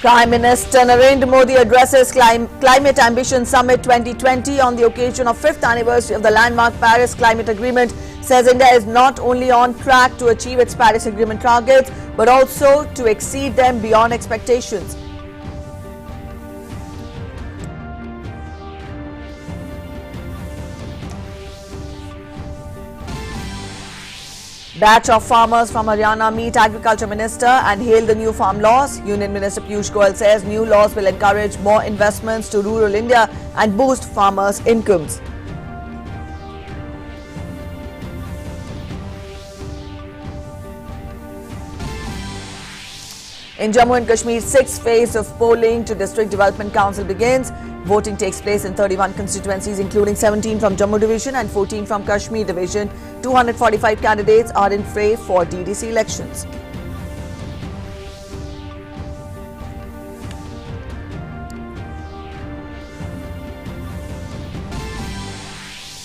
Prime Minister Narendra Modi addresses Climate Ambition Summit 2020 on the occasion of 5th anniversary of the landmark Paris Climate Agreement. Says India is not only on track to achieve its Paris Agreement targets, but also to exceed them beyond expectations. Batch of farmers from Haryana meet Agriculture Minister and hail the new farm laws. Union Minister Piyush Goyal says new laws will encourage more investments to rural India and boost farmers' incomes. In Jammu and Kashmir, 6th phase of polling to District Development Council begins. Voting takes place in 31 constituencies, including 17 from Jammu Division and 14 from Kashmir Division. 245 candidates are in fray for DDC elections.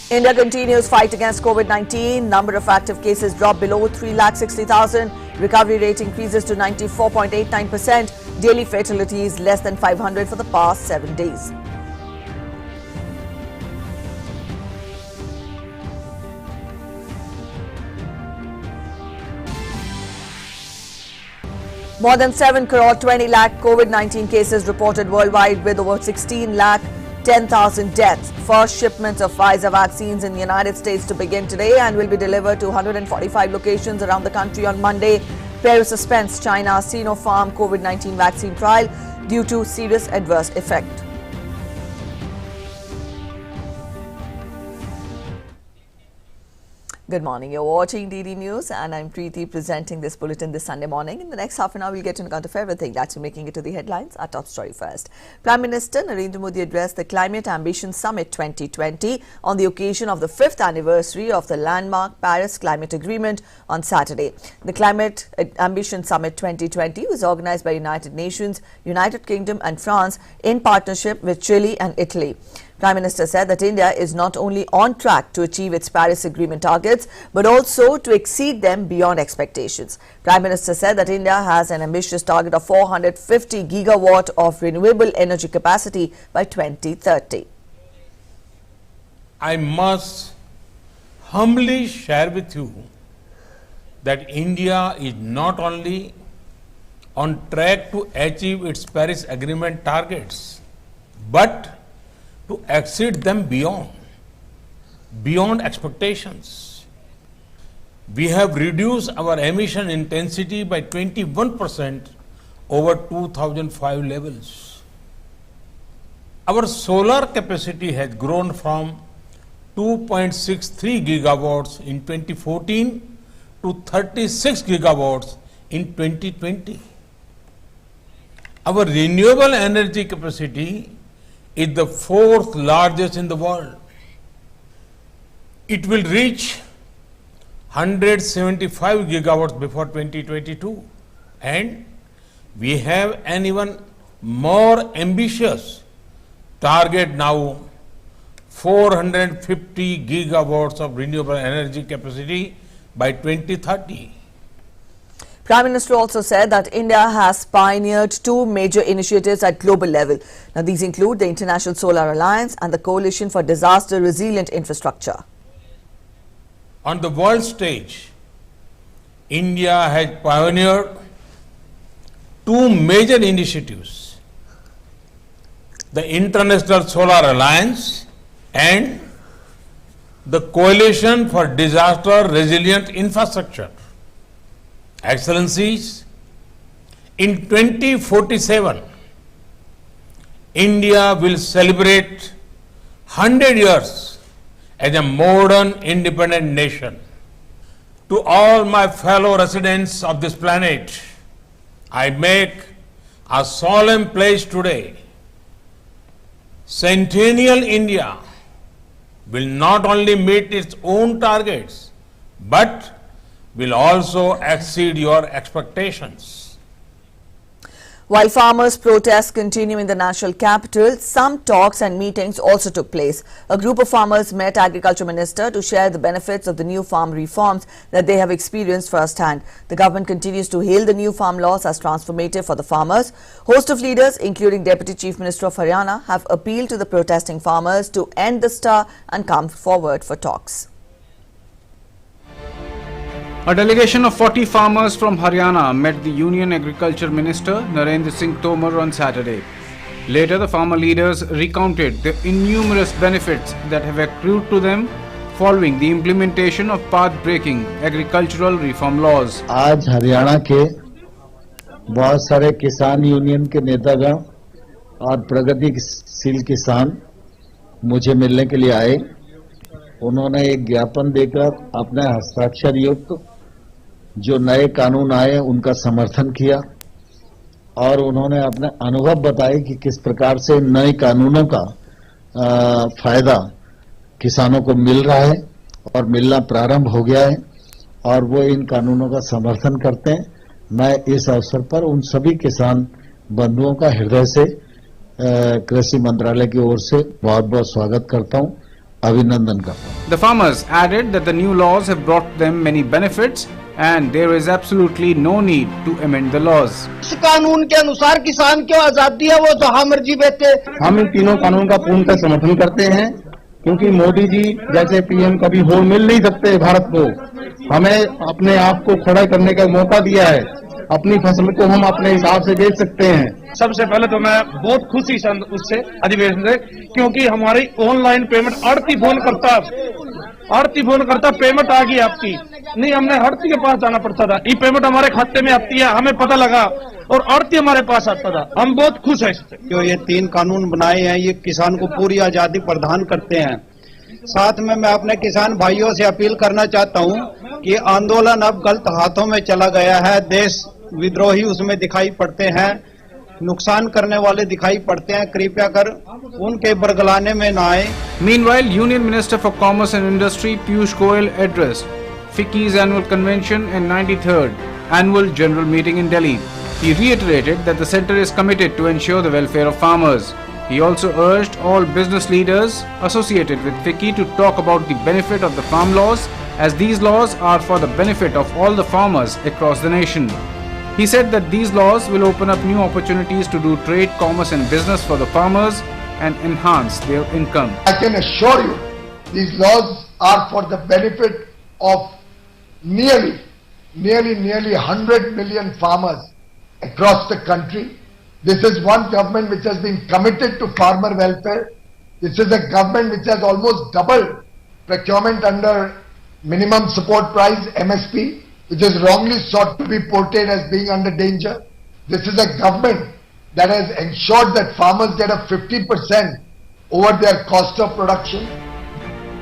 India continues fight against COVID-19. Number of active cases dropped below 3,60,000. Recovery rate increases to 94.89%. Daily fatalities less than 500 for the past 7 days. More than 7 crore 20 lakh COVID-19 cases reported worldwide, with over 16 lakh 10,000 deaths. First shipments of Pfizer vaccines in the United States to begin today and will be delivered to 145 locations around the country on Monday. Peru suspends China's Sinopharm COVID-19 vaccine trial due to serious adverse effect. Good morning. You're watching DD News and I'm Preeti presenting this bulletin this Sunday morning. In the next half an hour, we'll get an account of everything that's making it to the headlines. Our top story first. Prime Minister Narendra Modi addressed the Climate Ambition Summit 2020 on the occasion of the 5th anniversary of the landmark Paris Climate Agreement on Saturday. The Climate Ambition Summit 2020 was organized by United Nations, United Kingdom and France in partnership with Chile and Italy. Prime Minister said that India is not only on track to achieve its Paris Agreement targets, but also to exceed them beyond expectations. Prime Minister said that India has an ambitious target of 450 gigawatt of renewable energy capacity by 2030. I must humbly share with you that India is not only on track to achieve its Paris Agreement targets, but to exceed them beyond expectations. We have reduced our emission intensity by 21% over 2005 levels. Our solar capacity has grown from 2.63 gigawatts in 2014 to 36 gigawatts in 2020. Our renewable energy capacity is the 4th largest in the world. It will reach 175 gigawatts before 2022, and we have an even more ambitious target now, 450 gigawatts of renewable energy capacity by 2030. Prime Minister also said that India has pioneered 2 major initiatives at global level. Now, these include the International Solar Alliance and the Coalition for Disaster Resilient Infrastructure. On the world stage, India has pioneered 2 major initiatives: the International Solar Alliance and the Coalition for Disaster Resilient Infrastructure. Excellencies, in 2047, India will celebrate 100 years as a modern independent nation. To all my fellow residents of this planet, I make a solemn pledge today. Centennial India will not only meet its own targets, but will also exceed your expectations. While farmers' protests continue in the national capital, some talks and meetings also took place. A group of farmers met Agriculture Minister to share the benefits of the new farm reforms that they have experienced firsthand. The government continues to hail the new farm laws as transformative for the farmers. Host of leaders, including Deputy Chief Minister of Haryana, have appealed to the protesting farmers to end the stir and come forward for talks. A delegation of 40 farmers from Haryana met the Union Agriculture Minister Narendra Singh Tomar on Saturday. Later, the farmer leaders recounted the innumerous benefits that have accrued to them following the implementation of path-breaking agricultural reform laws. आज हरियाणा के बहुत सारे किसान union के नेतागण और प्रगतिशील किसान मुझे मिलने के लिए आए। उन्होंने एक ज्ञापन देकर अपने हस्ताक्षर युक्त जो नए कानून आए उनका समर्थन किया और उन्होंने अपने अनुभव बताए कि किस प्रकार से नए कानूनों का फायदा किसानों को मिल रहा है और मिलना प्रारंभ हो गया है और वो इन कानूनों का समर्थन करते हैं। मैं इस अवसर पर उन सभी किसान बंधुओं का हृदय से कृषि मंत्रालय की ओर से बहुत-बहुत स्वागत करता हूं, अभिनंदन करता हूं। The farmers added that the new laws have brought them many benefits and there is absolutely no need to amend the laws. इस कानून के अनुसार किसान को आजादी है, वो जहां मर्जी बेचे। हम इन तीनों कानून का पूर्णतः समर्थन करते हैं क्योंकि मोदी जी जैसे पीएम कभी हो मिल नहीं सकते भारत को। हमें अपने आप को खड़ा करने का मौका दिया है, अपनी फसल को हम अपने हिसाब से बेच सकते हैं। सबसे पहले तो मैं बहुत खुशी उससे अधिवेशन से, क्योंकि हमारी ऑनलाइन पेमेंट आड़ती फोन करता पेमेंट आ गई आपकी, नहीं हमने आड़ती के पास जाना पड़ता था। ये पेमेंट हमारे खाते में आती है, हमें पता लगा और आड़ती हमारे पास आता था। हम बहुत खुश हैं इससे। जो ये 3 कानून बनाए हैं ये किसान को पूरी आजादी प्रदान करते हैं। साथ में मैं अपने किसान भाइयों से अपील करना चाहता हूं कि आंदोलन अब गलत हाथों में चला गया है। देश विद्रोही उसमें दिखाई पड़ते हैं, नुकसान करने वाले दिखाई पड़ते हैं। कृपया कर उनके बरगलाने में न आए। Meanwhile, Union Minister for Commerce and Industry Piyush Goyal addressed FICCI's annual convention and 93rd annual general meeting in Delhi. He reiterated that the centre is committed to ensure the welfare of farmers. He also urged all business leaders associated with FICCI to talk about the benefit of the farm laws, as these laws are for the benefit of all the farmers across the nation. He said that these laws will open up new opportunities to do trade, commerce and business for the farmers and enhance their income. I can assure you these laws are for the benefit of nearly 100 million farmers across the country. This is one government which has been committed to farmer welfare. This is a government which has almost doubled procurement under minimum support price MSP, which is wrongly sought to be portrayed as being under danger. This is a government that has ensured that farmers get a 50% over their cost of production.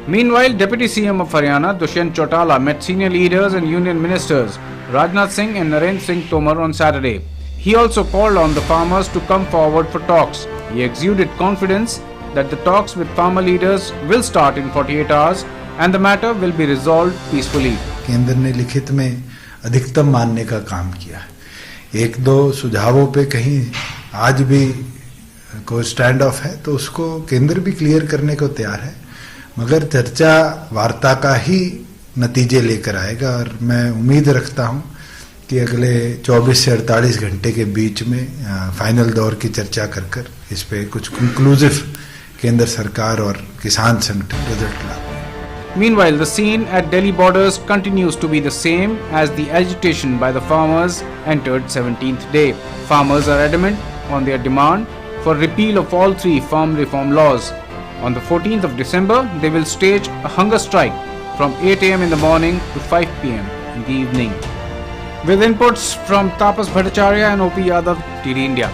Meanwhile, Deputy CM of Haryana, Dushyant Chautala, met senior leaders and union ministers Rajnath Singh and Narendra Singh Tomar on Saturday. He also called on the farmers to come forward for talks. He exuded confidence that the talks with farmer leaders will start in 48 hours and the matter will be resolved peacefully. केंद्र ने लिखित में अधिकतम मानने का काम किया। 1-2 सुझावों पे कहीं आज भी कोई स्टैंड ऑफ है तो उसको केंद्र भी क्लियर करने को तैयार है, मगर चर्चा वार्ता का ही नतीजे लेकर आएगा और मैं उम्मीद रखता हूं कि अगले 24 से 48 घंटे के बीच में फाइनल दौर की चर्चा कर इस पे कुछ कंक्लूसिव केंद्र सरकार और किसान संगठन रिजल्ट ला। Meanwhile, the scene at Delhi borders continues to be the same as the agitation by the farmers entered 17th day. Farmers are adamant on their demand for repeal of all 3 farm reform laws. On the 14th of December, they will stage a hunger strike from 8 am in the morning to 5 pm in the evening. With inputs from Tapas Bhattacharya and OP Yadav, TD India.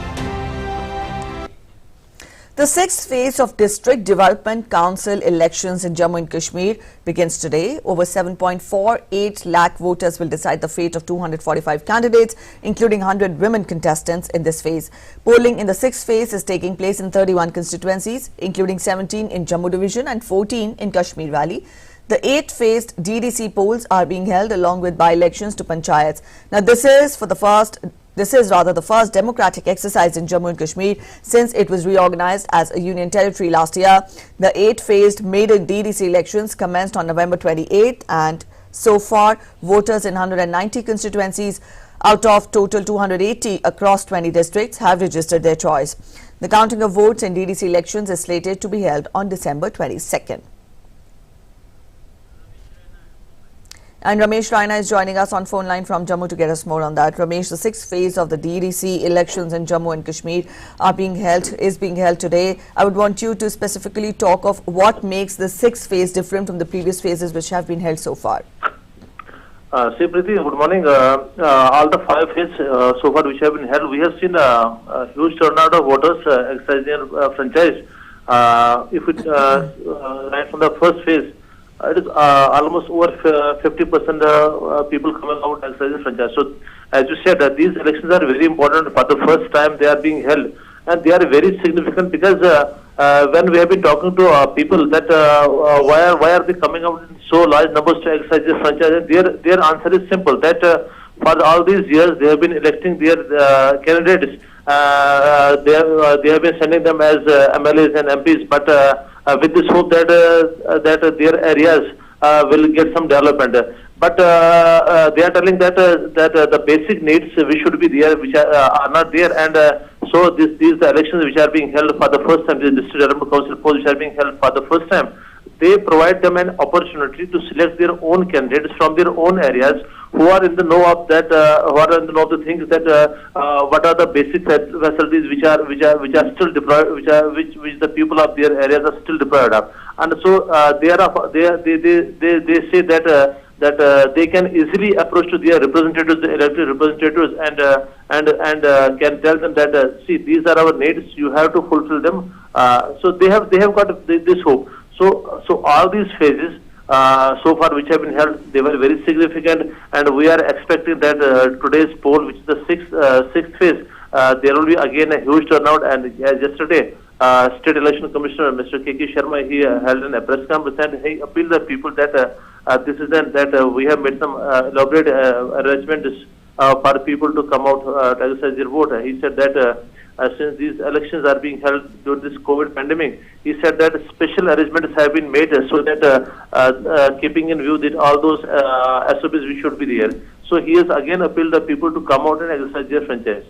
The 6th phase of District Development Council elections in Jammu and Kashmir begins today. Over 7.48 lakh voters will decide the fate of 245 candidates, including 100 women contestants in this phase. Polling in the 6th phase is taking place in 31 constituencies, including 17 in Jammu Division and 14 in Kashmir Valley. The 8th-phased DDC polls are being held along with by-elections to panchayats. Now, this is for the first This is rather the first democratic exercise in Jammu and Kashmir since it was reorganized as a union territory last year. The 8-phased maiden DDC elections commenced on November 28th, and so far voters in 190 constituencies out of total 280 across 20 districts have registered their choice. The counting of votes in DDC elections is slated to be held on December 22nd. And Ramesh Raina is joining us on phone line from Jammu to get us more on that. Ramesh, the 6th phase of the DDC elections in Jammu and Kashmir is being held today. I would want you to specifically talk of what makes the 6th phase different from the previous phases which have been held so far. Priti, good morning. All the 5 phases so far which have been held, we have seen a huge turnout of voters exercising their franchise. If it right from the first phase, it is almost over 50% people coming out exercising franchise. So, as you said, these elections are very important. For the first time, they are being held, and they are very significant because when we have been talking to people that why are they coming out in so large numbers to exercise this franchise, their answer is simple, that for all these years they have been electing their candidates. They have been sending them as MLAs and MPs, but with this hope that their areas will get some development. But they are telling that the basic needs which should be there, which are not there, and so these elections which are being held for the first time, the district development council polls which are being held for the first time, they provide them an opportunity to select their own candidates from their own areas who are in the know of that, who are in the know of the things that what are the basic facilities which are still deployed, which the people of their areas are still deployed of, and so they say that they can easily approach to their representatives, the elected representatives, and can tell them that see, these are our needs, you have to fulfill them. So they have got this hope. So all these phases so far which have been held, they were very significant, and we are expecting that today's poll, which is the sixth phase, there will be again a huge turnout. And yesterday, State Election Commissioner Mr. K.K. Sharma, he held a press conference and he appealed the people that this is that we have made some elaborate arrangements for people to come out to exercise their vote. He said that since these elections are being held during this COVID pandemic, he said that special arrangements have been made so that keeping in view that all those SOPs which should be there. So he has again appealed the people to come out and exercise their franchise.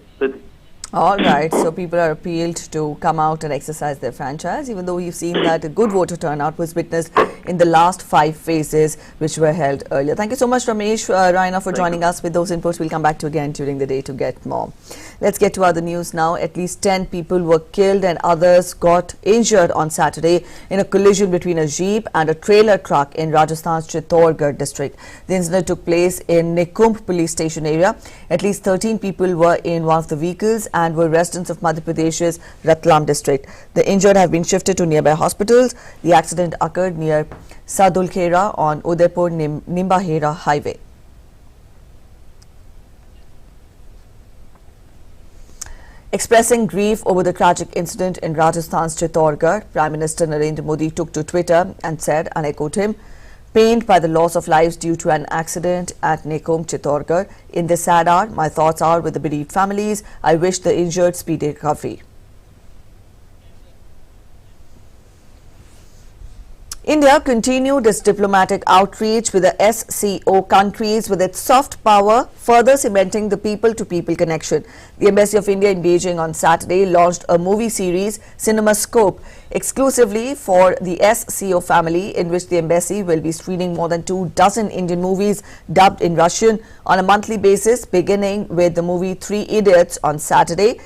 All right, so people are appealed to come out and exercise their franchise, even though we've seen that a good voter turnout was witnessed in the last 5 phases which were held earlier. Thank you so much, Ramesh Raina, for joining us with those inputs. We'll come back to again during the day to get more. Let's get to other news now. At least 10 people were killed and others got injured on Saturday in a collision between a jeep and a trailer truck in Rajasthan's Chittorgarh district. The incident took place in Nikumb police station area. At least 13 people were in one of the vehicles and were residents of Madhya Pradesh's Ratlam district. The injured have been shifted to nearby hospitals. The accident occurred near Sadulkhera on Udaipur Nimbahera highway. Expressing grief over the tragic incident in Rajasthan's Chittorgarh, Prime Minister Narendra Modi took to Twitter and said, and I quote him, "Pained by the loss of lives due to an accident at Nikumb, Chittorgarh. In this sad hour, my thoughts are with the bereaved families. I wish the injured speedy recovery." India continued its diplomatic outreach with the SCO countries with its soft power, further cementing the people-to-people connection. The Embassy of India in Beijing on Saturday launched a movie series, CinemaScope, exclusively for the SCO family, in which the embassy will be screening more than 24 Indian movies dubbed in Russian on a monthly basis, beginning with the movie 3 Idiots on Saturday,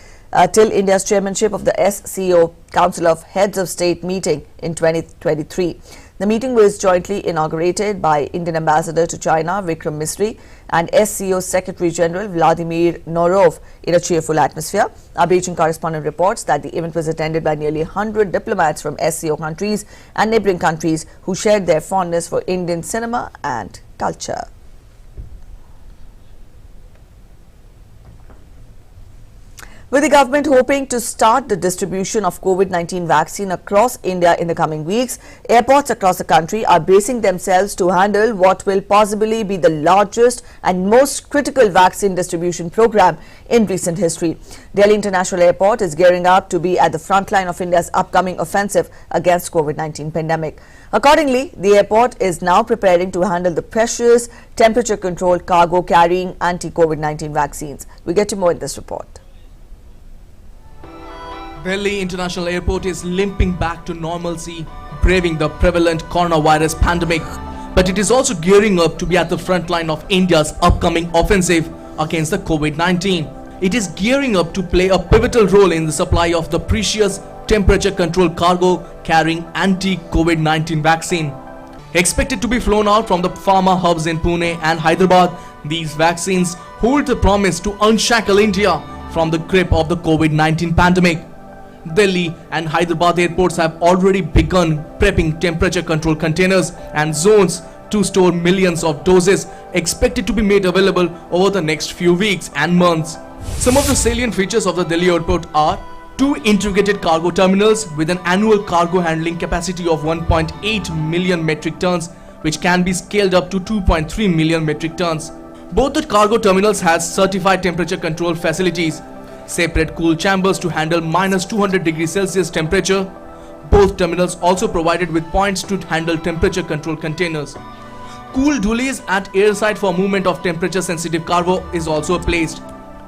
till India's chairmanship of the SCO Council of Heads of State meeting in 2023. The meeting was jointly inaugurated by Indian Ambassador to China Vikram Misri and SCO Secretary General Vladimir Norov in a cheerful atmosphere. Our Beijing correspondent reports that the event was attended by nearly 100 diplomats from SCO countries and neighboring countries who shared their fondness for Indian cinema and culture. With the government hoping to start the distribution of COVID-19 vaccine across India in the coming weeks, airports across the country are bracing themselves to handle what will possibly be the largest and most critical vaccine distribution program in recent history. Delhi International Airport is gearing up to be at the front line of India's upcoming offensive against COVID-19 pandemic. Accordingly, the airport is now preparing to handle the precious temperature-controlled cargo carrying anti-COVID-19 vaccines. We get to more in this report. Delhi International Airport is limping back to normalcy, braving the prevalent coronavirus pandemic. But it is also gearing up to be at the front line of India's upcoming offensive against the COVID-19. It is gearing up to play a pivotal role in the supply of the precious temperature-controlled cargo carrying anti-COVID-19 vaccine. Expected to be flown out from the pharma hubs in Pune and Hyderabad, these vaccines hold the promise to unshackle India from the grip of the COVID-19 pandemic. Delhi and Hyderabad airports have already begun prepping temperature control containers and zones to store millions of doses expected to be made available over the next few weeks and months. Some of the salient features of the Delhi airport are 2 integrated cargo terminals with an annual cargo handling capacity of 1.8 million metric tons, which can be scaled up to 2.3 million metric tons. Both the cargo terminals has certified temperature control facilities, separate cool chambers to handle minus 200 degrees Celsius temperature. Both terminals also provided with points to handle temperature control containers. Cool dullies at airside for movement of temperature sensitive cargo is also placed.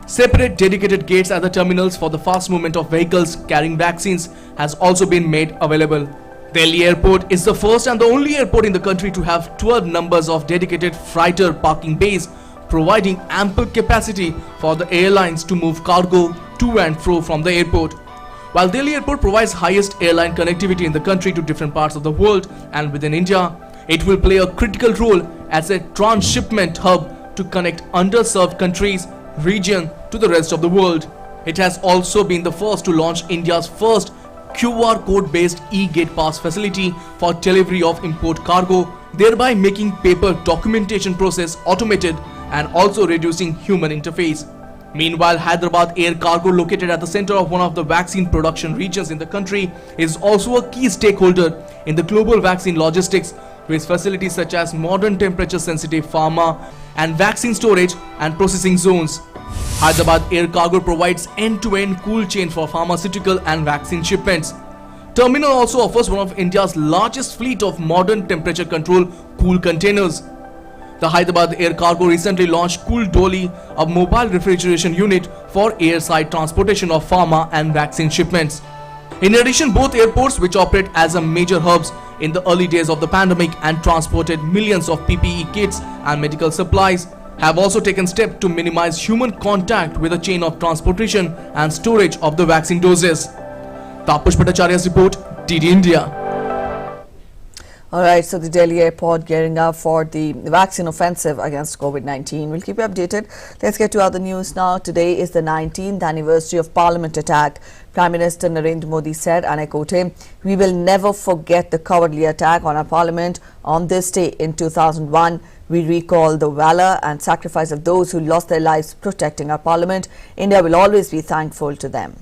Separate dedicated gates at the terminals for the fast movement of vehicles carrying vaccines has also been made available. Delhi Airport is the first and the only airport in the country to have 12 numbers of dedicated freighter parking bays, providing ample capacity for the airlines to move cargo to and fro from the airport. While Delhi Airport provides highest airline connectivity in the country to different parts of the world and within India, it will play a critical role as a transshipment hub to connect underserved countries, region to the rest of the world. It has also been the first to launch India's first QR code-based e-gate pass facility for delivery of import cargo, thereby making paper documentation process automated and also reducing human interface. Meanwhile, Hyderabad Air Cargo, located at the center of one of the vaccine production regions in the country, is also a key stakeholder in the global vaccine logistics, with facilities such as modern temperature-sensitive pharma and vaccine storage and processing zones. Hyderabad Air Cargo provides end-to-end cool chain for pharmaceutical and vaccine shipments. Terminal also offers one of India's largest fleet of modern temperature control cool containers. The Hyderabad Air Cargo recently launched Cool Dolly, a mobile refrigeration unit for airside transportation of pharma and vaccine shipments. In addition, both airports, which operate as a major hubs in the early days of the pandemic and transported millions of PPE kits and medical supplies, have also taken steps to minimize human contact with the chain of transportation and storage of the vaccine doses. Tapush Bhattacharya's report, DD India. Alright, so the Delhi airport gearing up for the vaccine offensive against COVID-19. We'll keep you updated. Let's get to other news now. Today is the 19th anniversary of Parliament attack. Prime Minister Narendra Modi said, and I quote him, "We will never forget the cowardly attack on our Parliament on this day in 2001. We recall the valor and sacrifice of those who lost their lives protecting our Parliament. India will always be thankful to them."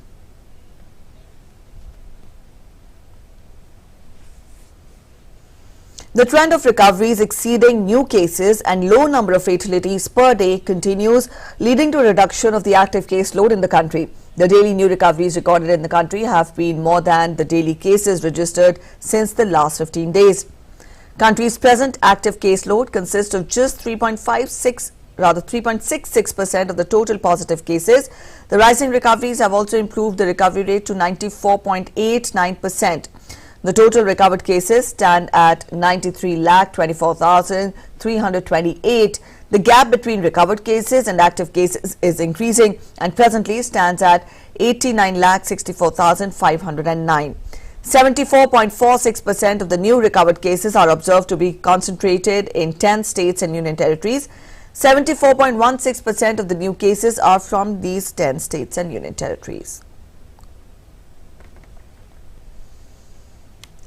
The trend of recoveries exceeding new cases and low number of fatalities per day continues, leading to a reduction of the active caseload in the country. The daily new recoveries recorded in the country have been more than the daily cases registered since the last 15 days. Country's present active caseload consists of just 3.66% of the total positive cases. The rising recoveries have also improved the recovery rate to 94.89%. The total recovered cases stand at 93,24,328. The gap between recovered cases and active cases is increasing and presently stands at 89,64,509. 74.46% of the new recovered cases are observed to be concentrated in 10 states and union territories. 74.16% of the new cases are from these 10 states and union territories.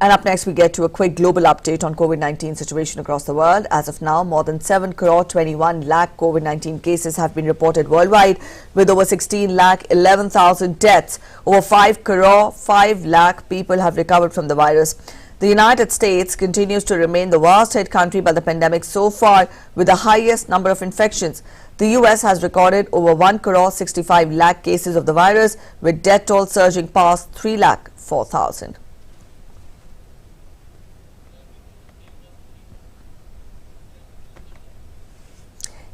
And up next, we get to a quick global update on COVID-19 situation across the world. As of now, more than 7 crore 21 lakh COVID-19 cases have been reported worldwide, with over 16 lakh 11,000 deaths. Over 5 crore 5 lakh people have recovered from the virus. The United States continues to remain the worst hit country by the pandemic so far, with the highest number of infections. The US has recorded over 1 crore 65 lakh cases of the virus, with death toll surging past 3 lakh 4,000.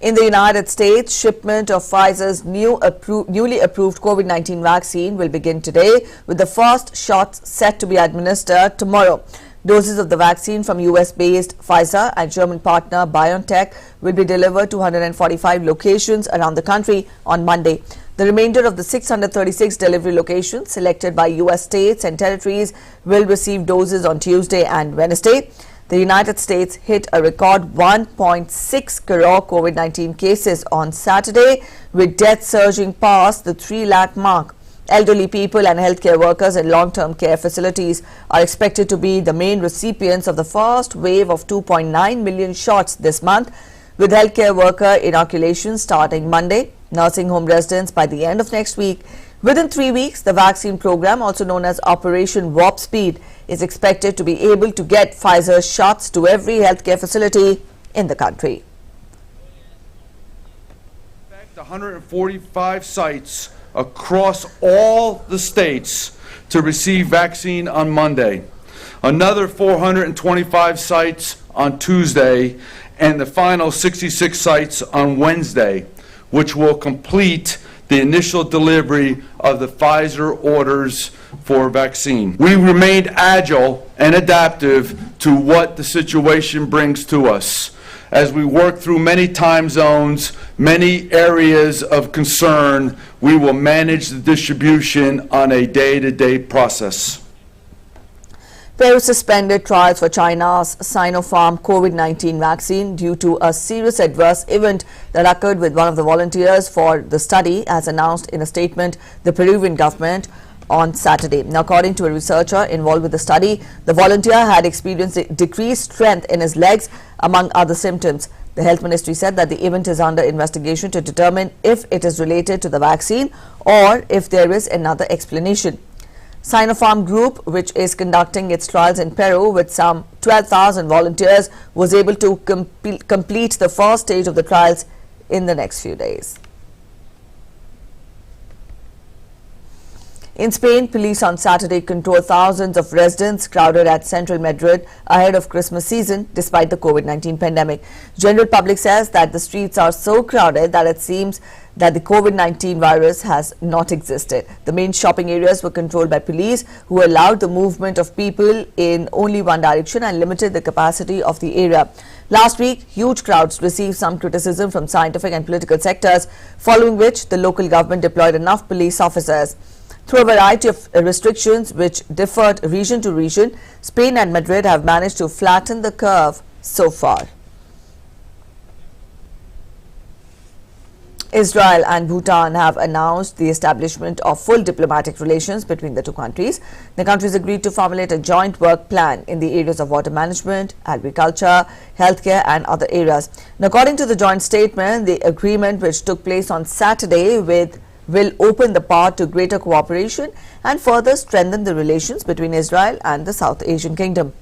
In the United States, shipment of Pfizer's newly approved COVID-19 vaccine will begin today, with the first shots set to be administered tomorrow. Doses of the vaccine from US-based Pfizer and German partner BioNTech will be delivered to 145 locations around the country on Monday. The remainder of the 636 delivery locations selected by US states and territories will receive doses on Tuesday and Wednesday. The United States hit a record 1.6 crore COVID-19 cases on Saturday, with deaths surging past the 3 lakh mark. Elderly people and healthcare workers in long-term care facilities are expected to be the main recipients of the first wave of 2.9 million shots this month, with healthcare worker inoculations starting Monday, nursing home residents by the end of next week. Within 3 weeks, the vaccine program, also known as Operation Warp Speed, is expected to be able to get Pfizer's shots to every healthcare facility in the country. 145 sites across all the states to receive vaccine on Monday. Another 425 sites on Tuesday, and the final 66 sites on Wednesday, which will complete the initial delivery of the Pfizer orders for vaccine. We remained agile and adaptive to what the situation brings to us. As we work through many time zones, many areas of concern, we will manage the distribution on a day-to-day process. Peru suspended trials for China's Sinopharm COVID-19 vaccine due to a serious adverse event that occurred with one of the volunteers for the study, as announced in a statement the Peruvian government on Saturday. Now, according to a researcher involved with the study, the volunteer had experienced decreased strength in his legs, among other symptoms. The Health Ministry said that the event is under investigation to determine if it is related to the vaccine or if there is another explanation. Sinopharm Group, which is conducting its trials in Peru with some 12,000 volunteers, was able to complete the first stage of the trials in the next few days. In Spain, police on Saturday controlled thousands of residents crowded at central Madrid ahead of Christmas season, despite the COVID-19 pandemic. General public says that the streets are so crowded that it seems that the COVID-19 virus has not existed. The main shopping areas were controlled by police, who allowed the movement of people in only one direction and limited the capacity of the area. Last week, huge crowds received some criticism from scientific and political sectors, following which the local government deployed enough police officers. Through a variety of restrictions which differed region to region, Spain and Madrid have managed to flatten the curve so far. Israel and Bhutan have announced the establishment of full diplomatic relations between the two countries. The countries agreed to formulate a joint work plan in the areas of water management, agriculture, healthcare and other areas. And according to the joint statement, the agreement, which took place on Saturday, will open the path to greater cooperation and further strengthen the relations between Israel and the South Asian kingdom.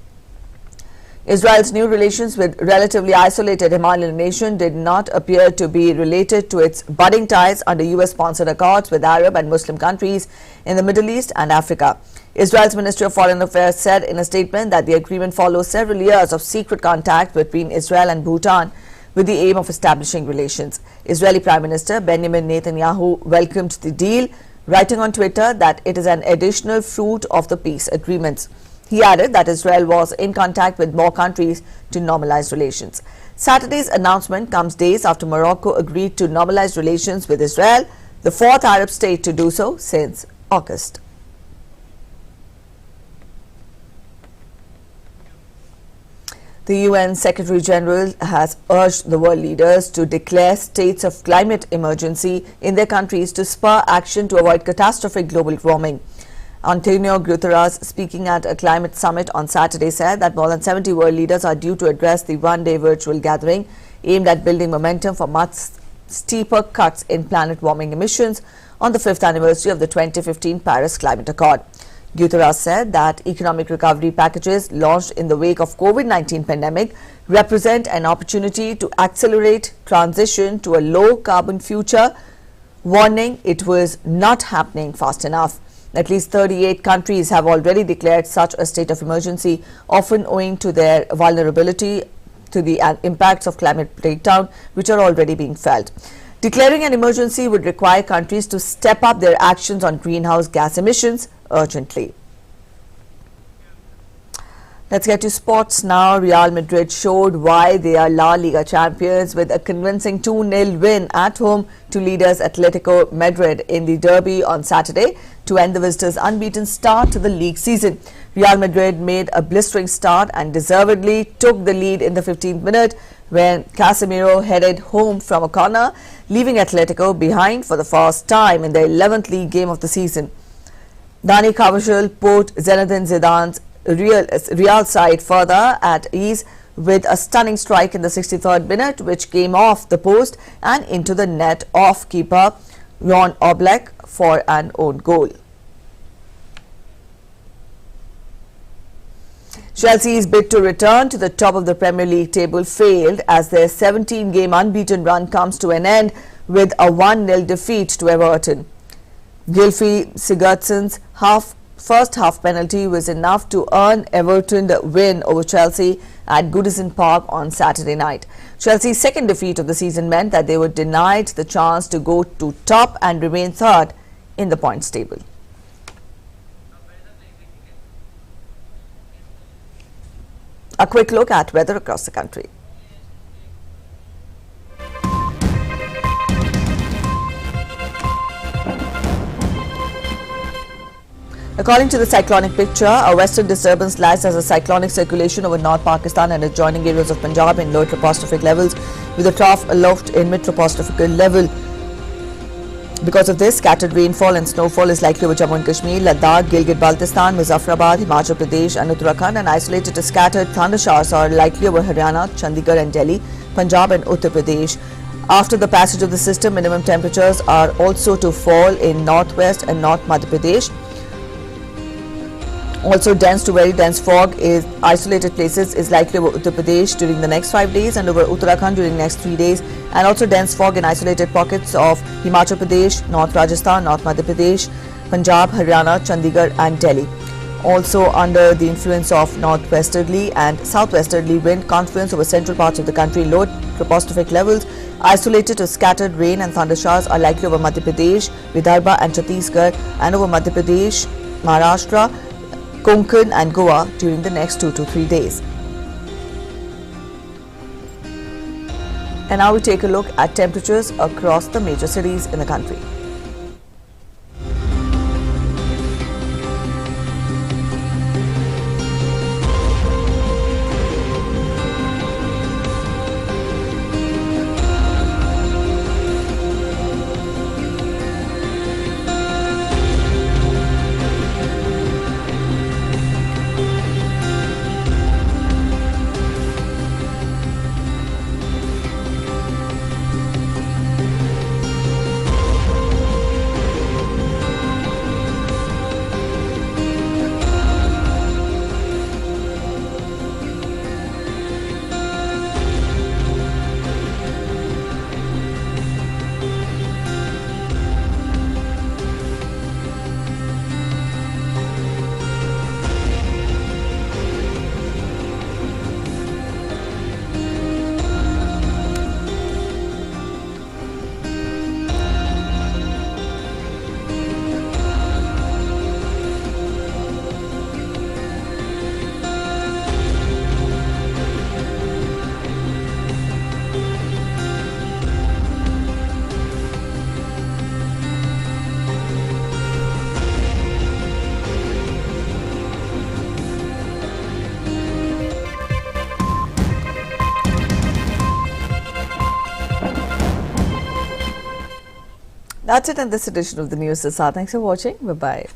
Israel's new relations with relatively isolated Himalayan nation did not appear to be related to its budding ties under US-sponsored accords with Arab and Muslim countries in the Middle East and Africa. Israel's Ministry of Foreign Affairs said in a statement that the agreement follows several years of secret contact between Israel and Bhutan, with the aim of establishing relations. Israeli Prime Minister Benjamin Netanyahu welcomed the deal, writing on Twitter that it is an additional fruit of the peace agreements. He added that Israel was in contact with more countries to normalize relations. Saturday's announcement comes days after Morocco agreed to normalize relations with Israel, the fourth Arab state to do so since August. The UN Secretary General has urged the world leaders to declare states of climate emergency in their countries to spur action to avoid catastrophic global warming. Antonio Guterres, speaking at a climate summit on Saturday, said that more than 70 world leaders are due to address the one-day virtual gathering aimed at building momentum for much steeper cuts in planet warming emissions on the 5th anniversary of the 2015 Paris Climate Accord. Guterres said that economic recovery packages launched in the wake of COVID-19 pandemic represent an opportunity to accelerate transition to a low-carbon future, warning it was not happening fast enough. At least 38 countries have already declared such a state of emergency, often owing to their vulnerability to the impacts of climate breakdown, which are already being felt. Declaring an emergency would require countries to step up their actions on greenhouse gas emissions urgently. Let's get to sports now. Real Madrid showed why they are La Liga champions with a convincing 2-0 win at home to leaders Atletico Madrid in the derby on Saturday to end the visitors' unbeaten start to the league season. Real Madrid made a blistering start and deservedly took the lead in the 15th minute when Casemiro headed home from a corner, leaving Atletico behind for the first time in their 11th league game of the season. Dani Carvajal put Zinedine Zidane's Real side further at ease with a stunning strike in the 63rd minute, which came off the post and into the net of keeper Ron Oblak for an own goal. Chelsea's bid to return to the top of the Premier League table failed as their 17-game unbeaten run comes to an end with a 1-0 defeat to Everton. Gylfi Sigurdsson's first half penalty was enough to earn Everton the win over Chelsea at Goodison Park on Saturday night. Chelsea's second defeat of the season meant that they were denied the chance to go to top and remain third in the points table. A quick look at weather across the country. According to the cyclonic picture, a western disturbance lies as a cyclonic circulation over North Pakistan and adjoining areas of Punjab in low tropospheric levels, with a trough aloft in mid-tropospheric level. Because of this, scattered rainfall and snowfall is likely over Jammu and Kashmir, Ladakh, Gilgit-Baltistan, Muzaffarabad, Himachal Pradesh and Uttarakhand, and isolated to scattered thunder showers are likely over Haryana, Chandigarh and Delhi, Punjab and Uttar Pradesh. After the passage of the system, minimum temperatures are also to fall in northwest and north Madhya Pradesh. Also, dense to very dense fog is isolated places is likely over Uttar Pradesh during the next 5 days and over Uttarakhand during the next 3 days, and also dense fog in isolated pockets of Himachal Pradesh, North Rajasthan, North Madhya Pradesh, Punjab, Haryana, Chandigarh and Delhi. Also under the influence of northwesterly and southwesterly wind confluence over central parts of the country, low tropospheric levels isolated to scattered rain and thunder showers are likely over Madhya Pradesh, Vidarbha and Chhattisgarh, and over Madhya Pradesh, Maharashtra, Konkan and Goa during the next 2 to 3 days. And now we take a look at temperatures across the major cities in the country. That's it in this edition of the News Sasa. Thanks for watching. Bye-bye.